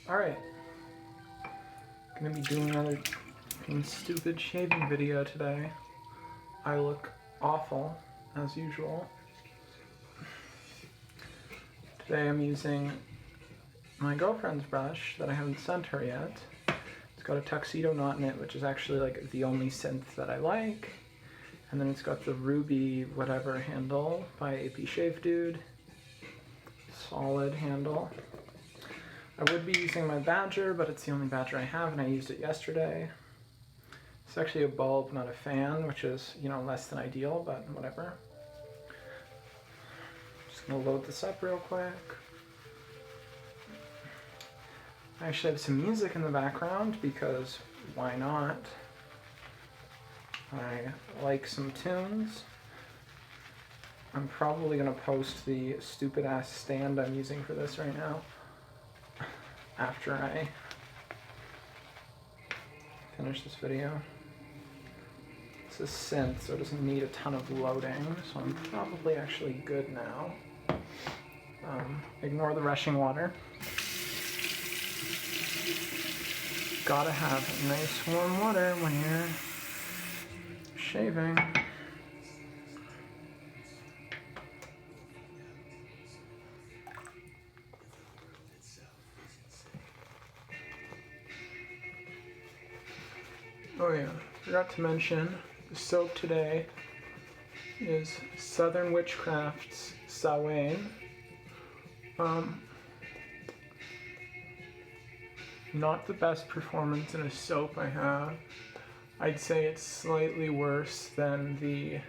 Alright. Gonna be doing another stupid shaving video today. I look awful, as usual. Today I'm using my girlfriend's brush that I haven't sent her yet. It's got a tuxedo knot in it, which is actually like the only synth that I like. And then it's got the Ruby whatever handle by AP Shave Dude. Solid handle. I would be using my Badger, but it's the only Badger I have and I used it yesterday. It's actually a bulb, not a fan, which is, you know, less than ideal, but whatever. Just gonna load this up real quick. I actually have some music in the background because why not? I like some tunes. I'm probably gonna post the stupid ass stand I'm using for this right now after I finish this video. This is synth, so it doesn't need a ton of loading, so I'm probably actually good now. Ignore the rushing water. Gotta have nice warm water when you're shaving. Oh yeah, forgot to mention, the soap today is Southern Witchcraft's Samhain. Not the best performance in a soap I have. I'd say it's slightly worse than the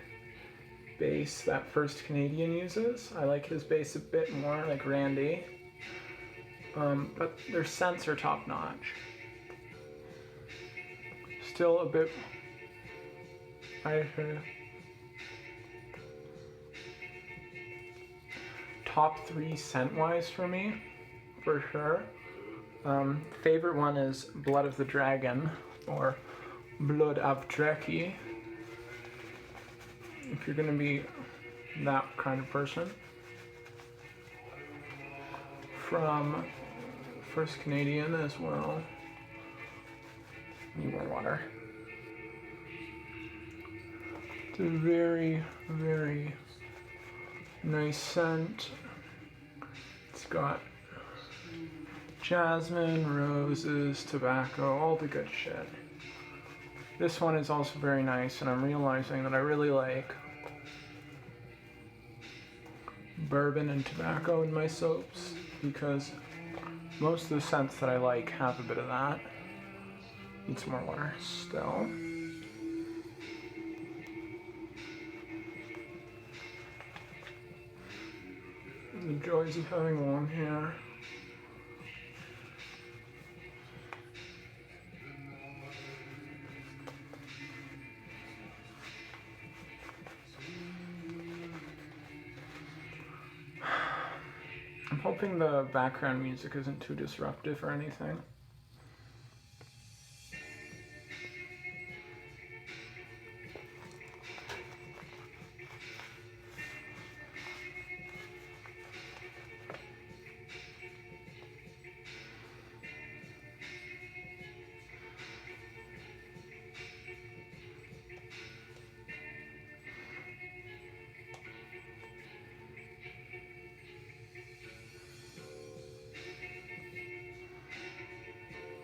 base that First Canadian uses. I like his base a bit more, like Randy. But their scents are top notch. Still a bit, top 3 scent wise for me, for sure. Favorite one is Blood of the Dragon, or Blood of Dreki, if you're gonna be that kind of person. From First Canadian as well. Need more water. It's a very, very nice scent. It's got jasmine, roses, tobacco, all the good shit. This one is also very nice, and I'm realizing that I really like bourbon and tobacco in my soaps because most of the scents that I like have a bit of that. Need some more water still. The joys of having long hair. I'm hoping the background music isn't too disruptive or anything.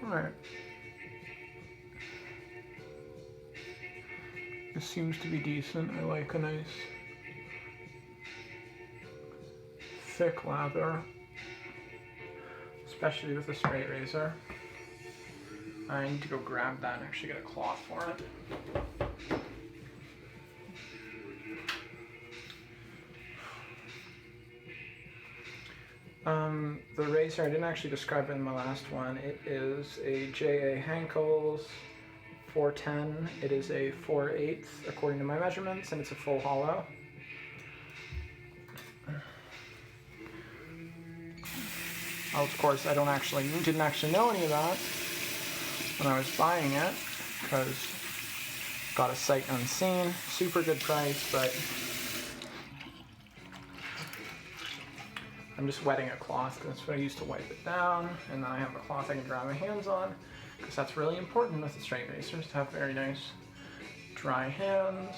Alright. This seems to be decent. I like a nice thick lather, especially with a straight razor. I need to go grab that and actually get a cloth for it. The razor, I didn't actually describe it in my last one. It is a J.A. Henckels 410. It is a 4/8 according to my measurements, and it's a full hollow. Oh, of course, I didn't actually know any of that when I was buying it, because got a sight unseen, super good price, but I'm just wetting a cloth because that's what I use to wipe it down, and then I have a cloth I can dry my hands on, because that's really important with the straight razors, to have very nice dry hands.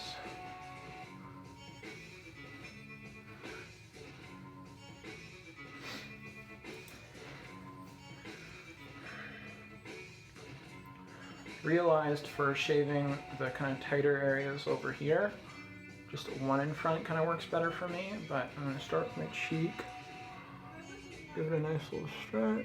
Realized for shaving the kind of tighter areas over here, just one in front kind of works better for me, but I'm going to start with my cheek, give it a nice little stretch.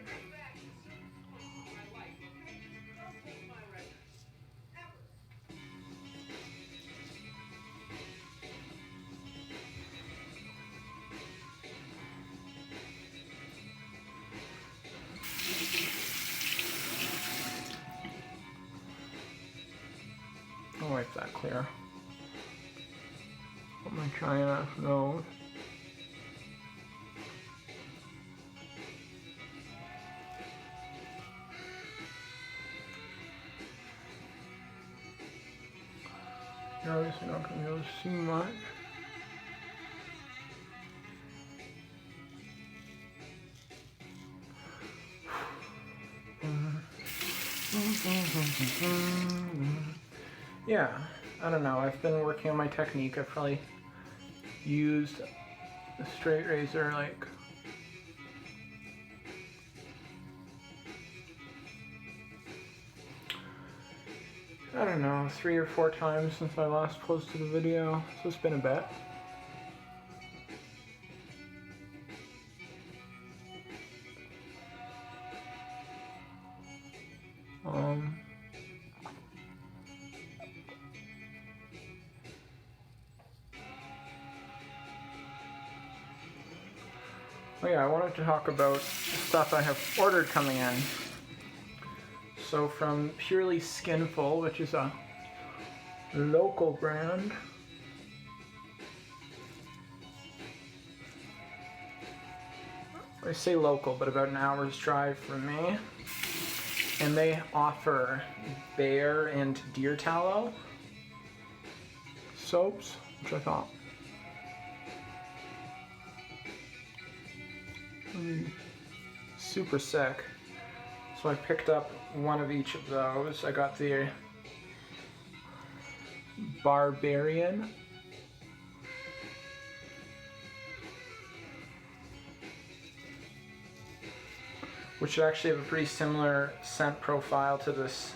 I'll wipe that clear. Put my China nose. You're obviously not going to be able to see much. Yeah, I don't know. I've been working on my technique. I've probably used a straight razor like I don't know, 3 or 4 times since I last posted a video, so it's been a bit. Oh yeah, I wanted to talk about stuff I have ordered coming in. So from Purely Skinful, which is a local brand, I say local, but about an hour's drive from me, and they offer bear and deer tallow soaps, which I thought super sick. So I picked up one of each of those. I got the Barbarian, which should actually have a pretty similar scent profile to this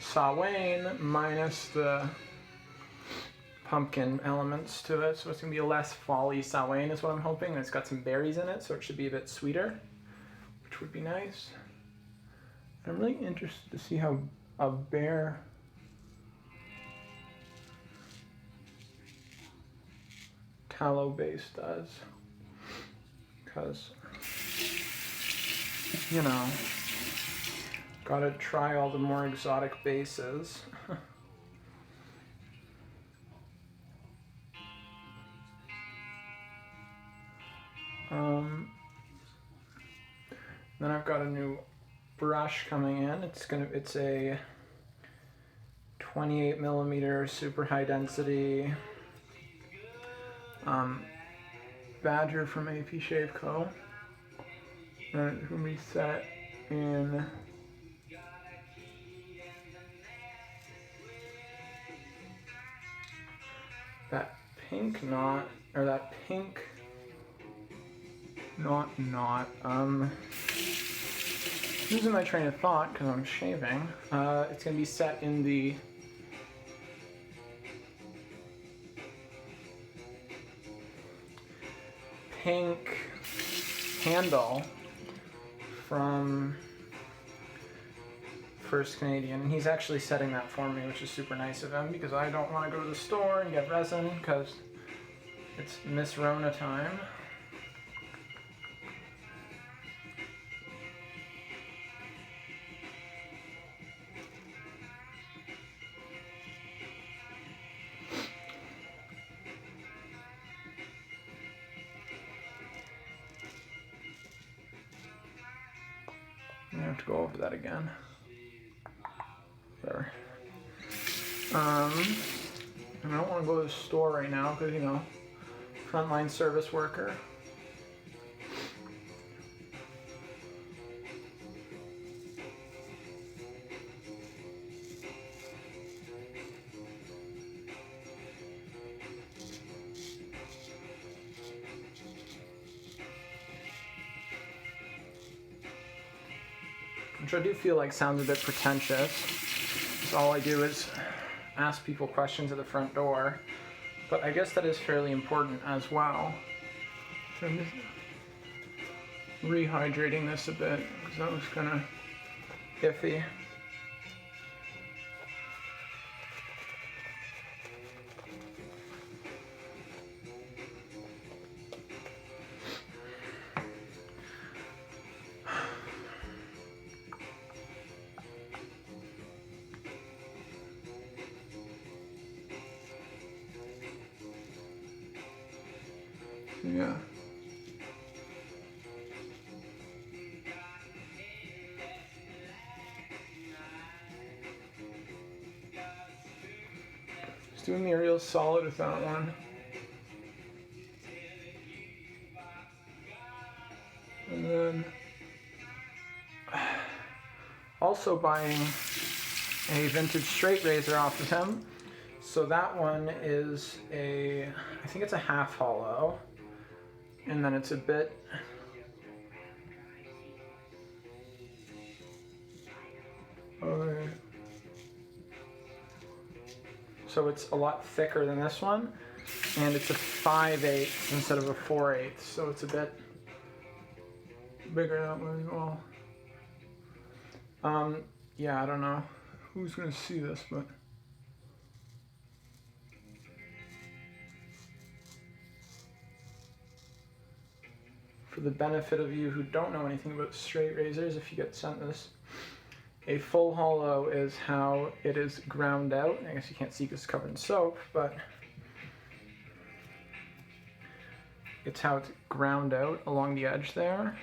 Samhain, minus the pumpkin elements to it. So it's going to be a less fall-y Samhain is what I'm hoping. And it's got some berries in it, so it should be a bit sweeter, which would be nice. I'm really interested to see how a bear tallow base does, because, you know, gotta try all the more exotic bases. Then I've got a new brush coming in. It's a 28 millimeter super high density Badger from AP Shave Co. And it's gonna be set in that pink knot, or that pink knot. Losing my train of thought because I'm shaving. It's going to be set in the pink handle from First Canadian. And he's actually setting that for me, which is super nice of him, because I don't want to go to the store and get resin because it's Miss Rona time. I have to go over that again. There. I don't want to go to the store right now because, you know, frontline service worker. which I do feel like sounds a bit pretentious. So all I do is ask people questions at the front door, but I guess that is fairly important as well. So I'm just rehydrating this a bit because that was kind of iffy. Yeah. Just doing me a real solid with that one. And then also buying a vintage straight razor off of him. So that one is I think it's a half hollow. And then it's a bit so it's a lot thicker than this one, and it's a 5/8 instead of a 4/8, so it's a bit bigger that way as well. Yeah, I don't know who's gonna see this, but for the benefit of you who don't know anything about straight razors, if you get sent this, a full hollow is how it is ground out. I guess you can't see because it's covered in soap, but it's how it's ground out along the edge there.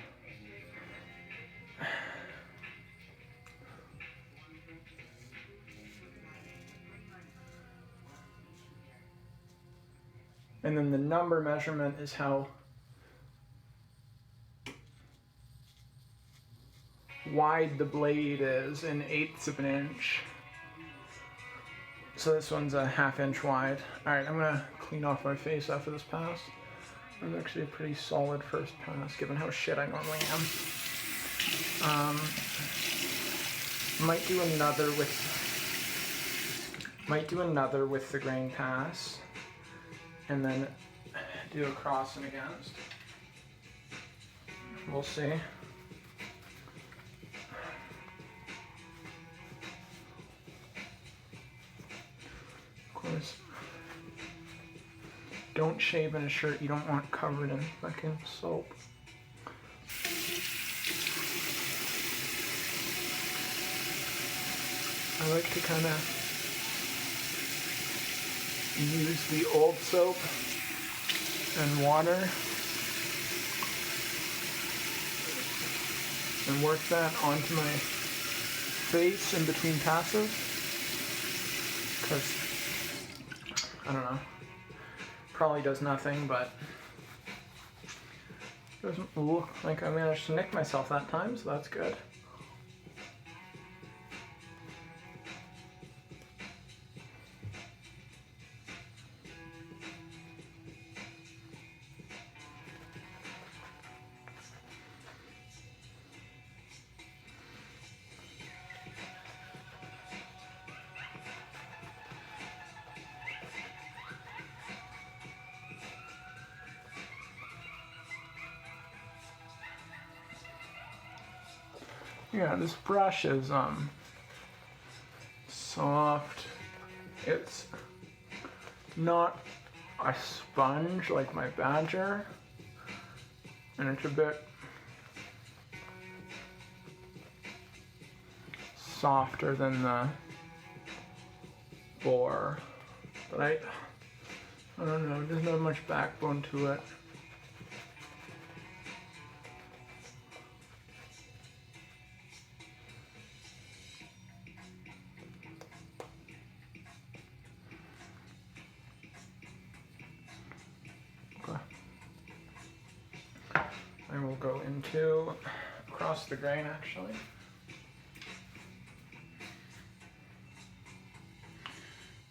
And then the number measurement is how wide the blade is in 1/8 of an inch. So this one's a 1/2 inch wide. Alright, I'm gonna clean off my face after this pass. It was actually a pretty solid first pass given how shit I normally am. Might do another with the grain pass, and then do a cross and against. We'll see. Of course, don't shave in a shirt you don't want covered in fucking soap. I like to kind of use the old soap and water and work that onto my face in between passes, because I don't know, probably does nothing, but it doesn't look like I managed to nick myself that time, so that's good. Yeah, this brush is soft. It's not a sponge like my Badger, and it's a bit softer than the Boar, but I don't know, it doesn't have much backbone to it. I will go into across the grain actually.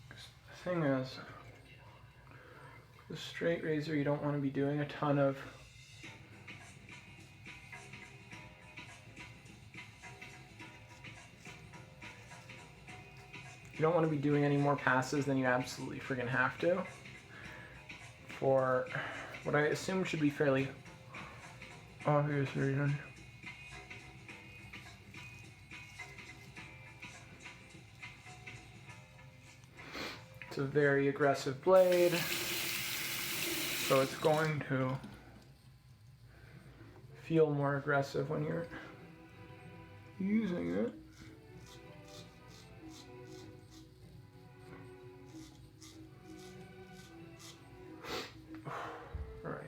The thing is, the straight razor, you don't want to be doing a ton of you don't want to be doing any more passes than you absolutely friggin' have to for what I assume should be fairly obvious reason. It's a very aggressive blade, so it's going to feel more aggressive when you're using it. All right.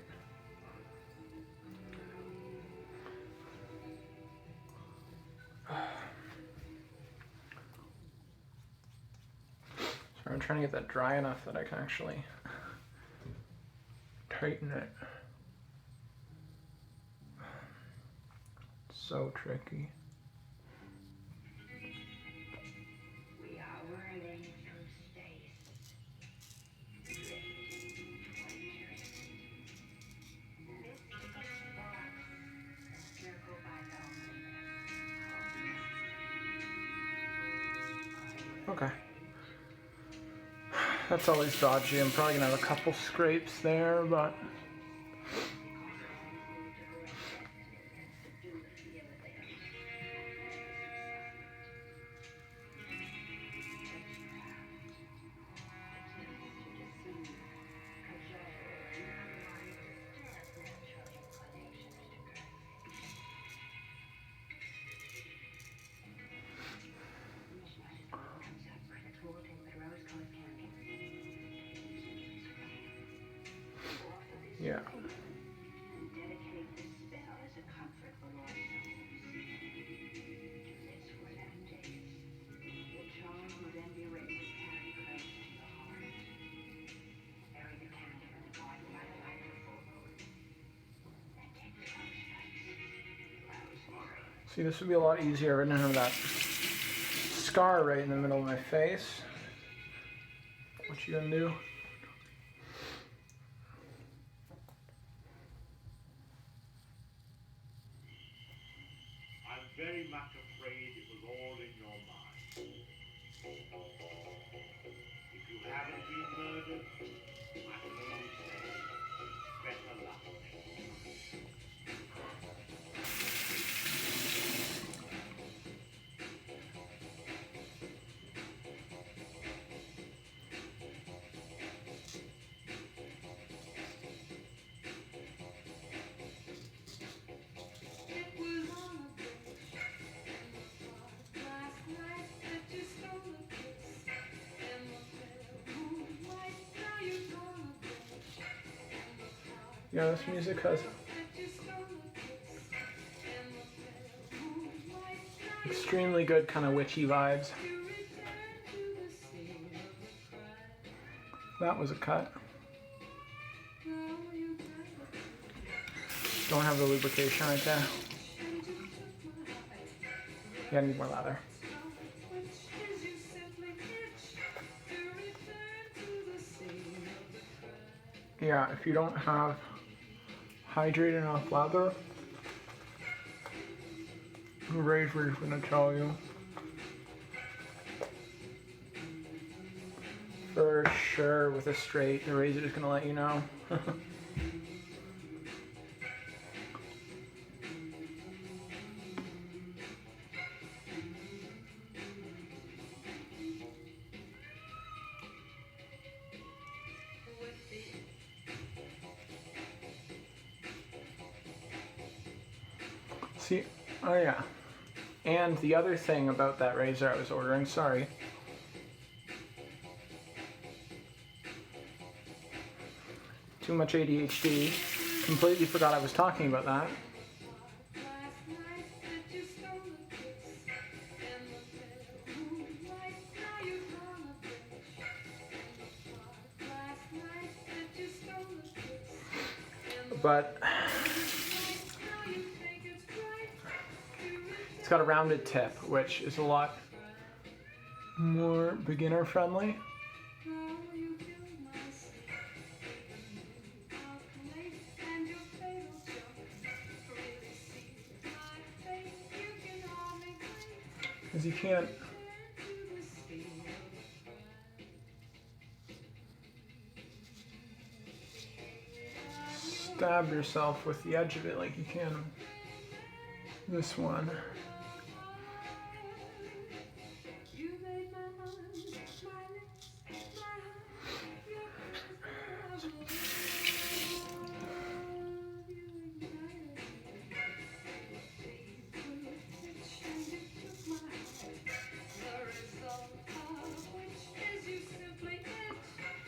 So I'm trying to get that dry enough that I can actually tighten it. So tricky. We are whirling through space, drifting toward eternity. This is the box, a circle by loneliness. Okay. That's always dodgy. I'm probably gonna have a couple scrapes there, but yeah. Dedicate this spell as a comfort for lost souls. This word activates. The charm will then be written with carry close to the heart. Bury the candle in the garden by the light of the full moon. Then take the flashlights. See, this would be a lot easier if I didn't have that scar right in the middle of my face. What you gonna do? I'm very much afraid it was all in your mind. If you haven't been murdered, I can only say, better luck next time. Yeah, this music has extremely good kind of witchy vibes. That was a cut. Don't have the lubrication right there. Yeah, I need more lather. Yeah, if you don't have hydrated enough lather, the razor is going to tell you. For sure, with a straight, the razor is going to let you know. See, oh yeah. And the other thing about that razor I was ordering, sorry. Too much ADHD. Completely forgot I was talking about that. But it's got a rounded tip, which is a lot more beginner friendly. Because you can't stab yourself with the edge of it like you can this one.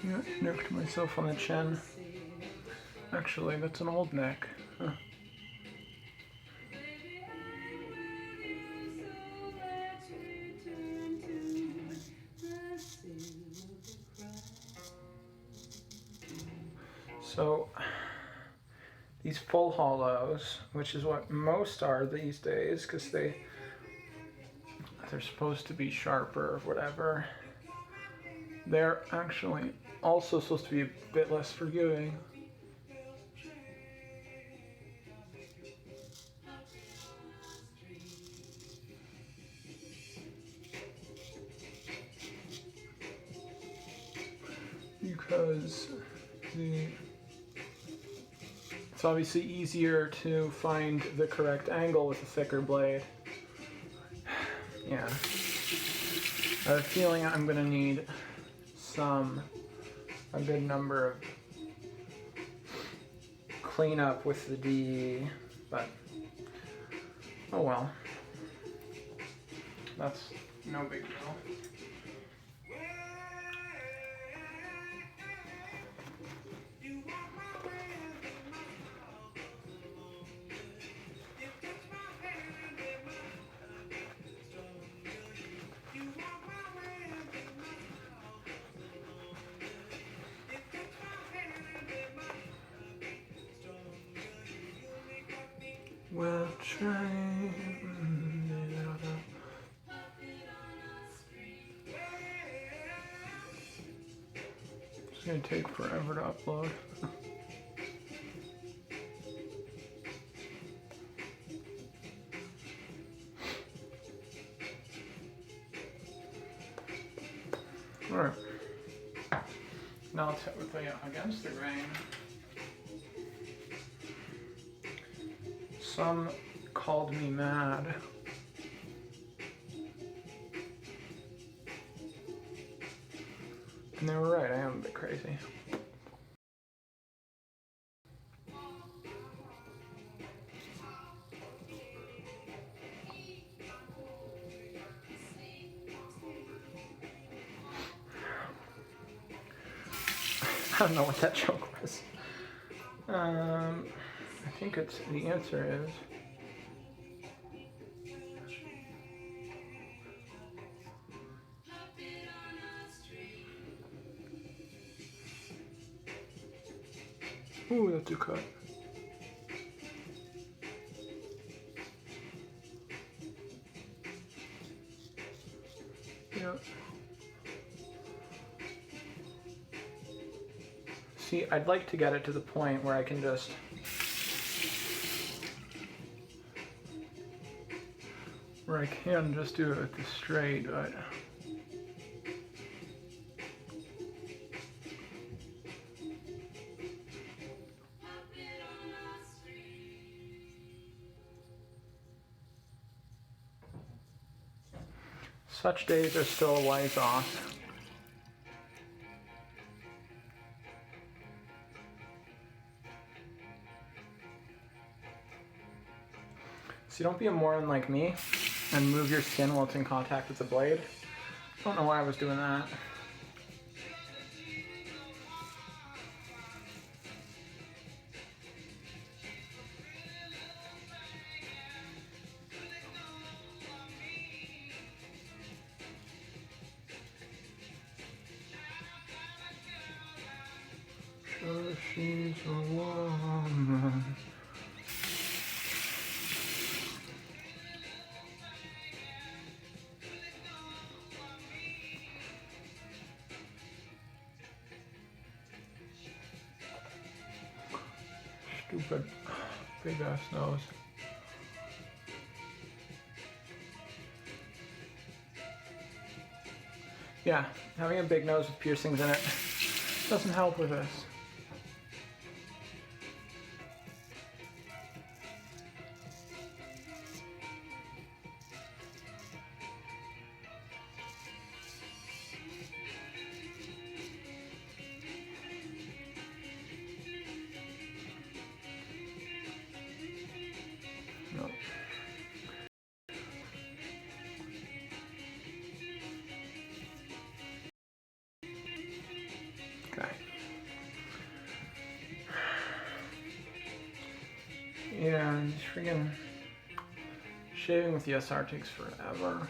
Yeah, nuked myself on the chin. Actually, that's an old neck. Huh. So, these full hollows, which is what most are these days, because they're supposed to be sharper or whatever, they're actually also supposed to be a bit less forgiving. Because it's obviously easier to find the correct angle with a thicker blade. Yeah. I have a feeling I'm gonna need a good number of cleanup with the D, but oh well. That's no big deal. Well, try. It's gonna take forever to upload. Alright. Now let's hit with the against the grain. Some called me mad. And they were right, I am a bit crazy. I don't know what that joke was. I think the answer is ooh, that's a cut. Yeah. See, I'd like to get it to the point where I can just do it with the straight, but such days are still a ways off. So don't be a moron like me and move your skin while it's in contact with the blade. I don't know why I was doing that. Sure, she's a woman. Stupid big ass nose. Yeah, having a big nose with piercings in it doesn't help with this. Freaking shaving with the SR takes forever.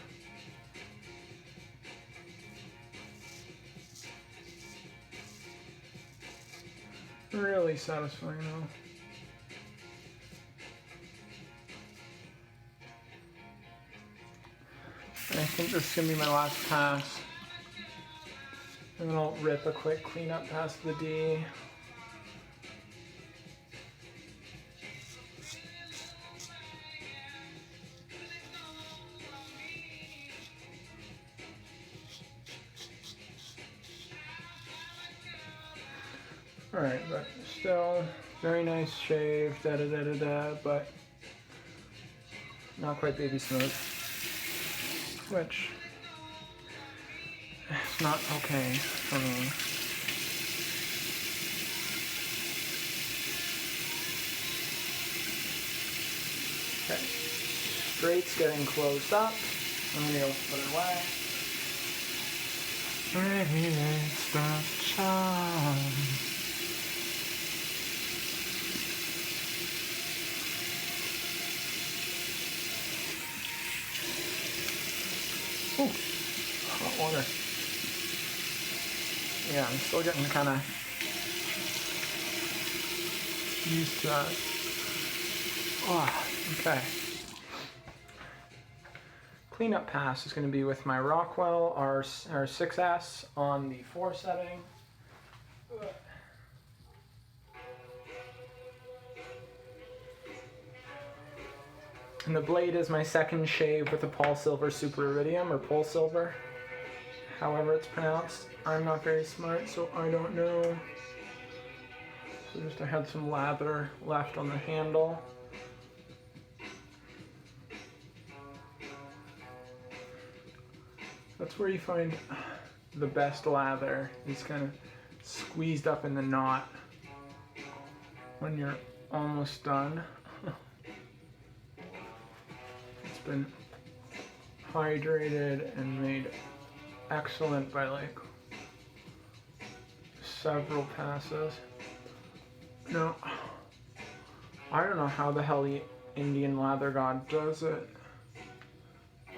Really satisfying though. And I think this is gonna be my last pass. And then I'll rip a quick cleanup past the D. Alright, but still very nice shave, but not quite baby smooth. Which is not okay for me. Okay, straight's getting closed up. I'm gonna go put it away. Maybe it's the charm. Ooh, hot water. Yeah, I'm still getting kind of used to that. Oh, okay. Cleanup pass is going to be with my Rockwell R6S on the 4 setting. And the blade is my second shave with the Polsilver Super Iridium, or Polsilver, however it's pronounced. I'm not very smart, so I don't know. So just I had some lather left on the handle. That's where you find the best lather. It's kind of squeezed up in the knot when you're almost done. It's been hydrated and made excellent by like several passes. No, I don't know how the hell the Indian lather god does it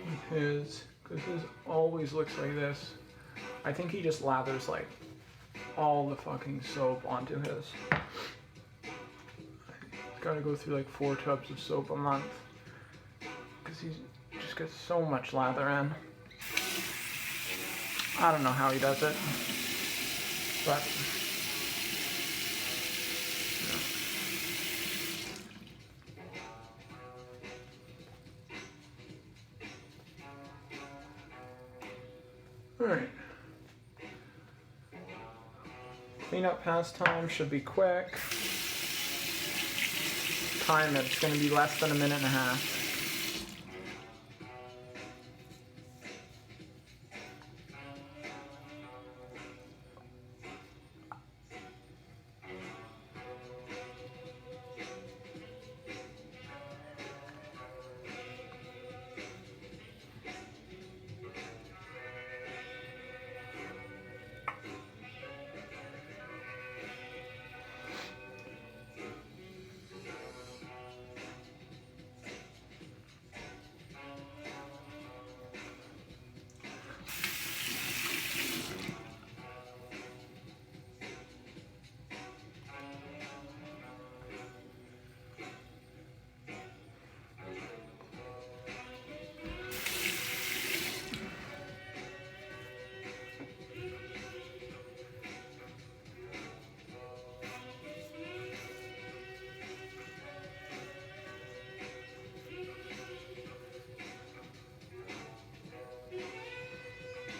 with his, because his always looks like this. I think he just lathers like all the fucking soap onto his. He's got to go through like 4 tubs of soap a month because he just gets so much lather in. I don't know how he does it, but alright. Cleanup pastime should be quick. Time it, it's going to be less than a minute and a half.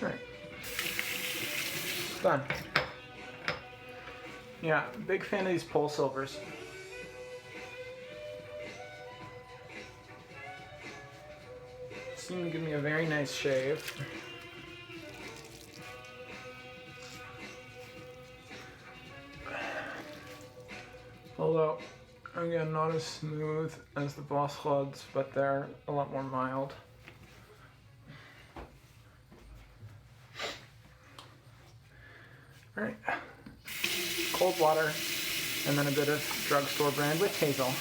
Alright. Done. Yeah, big fan of these Polsilvers. Seem to give me a very nice shave. Although, again, not as smooth as the Boss Rods, but they're a lot more mild. Alright, cold water, and then a bit of drugstore brand with Hazel.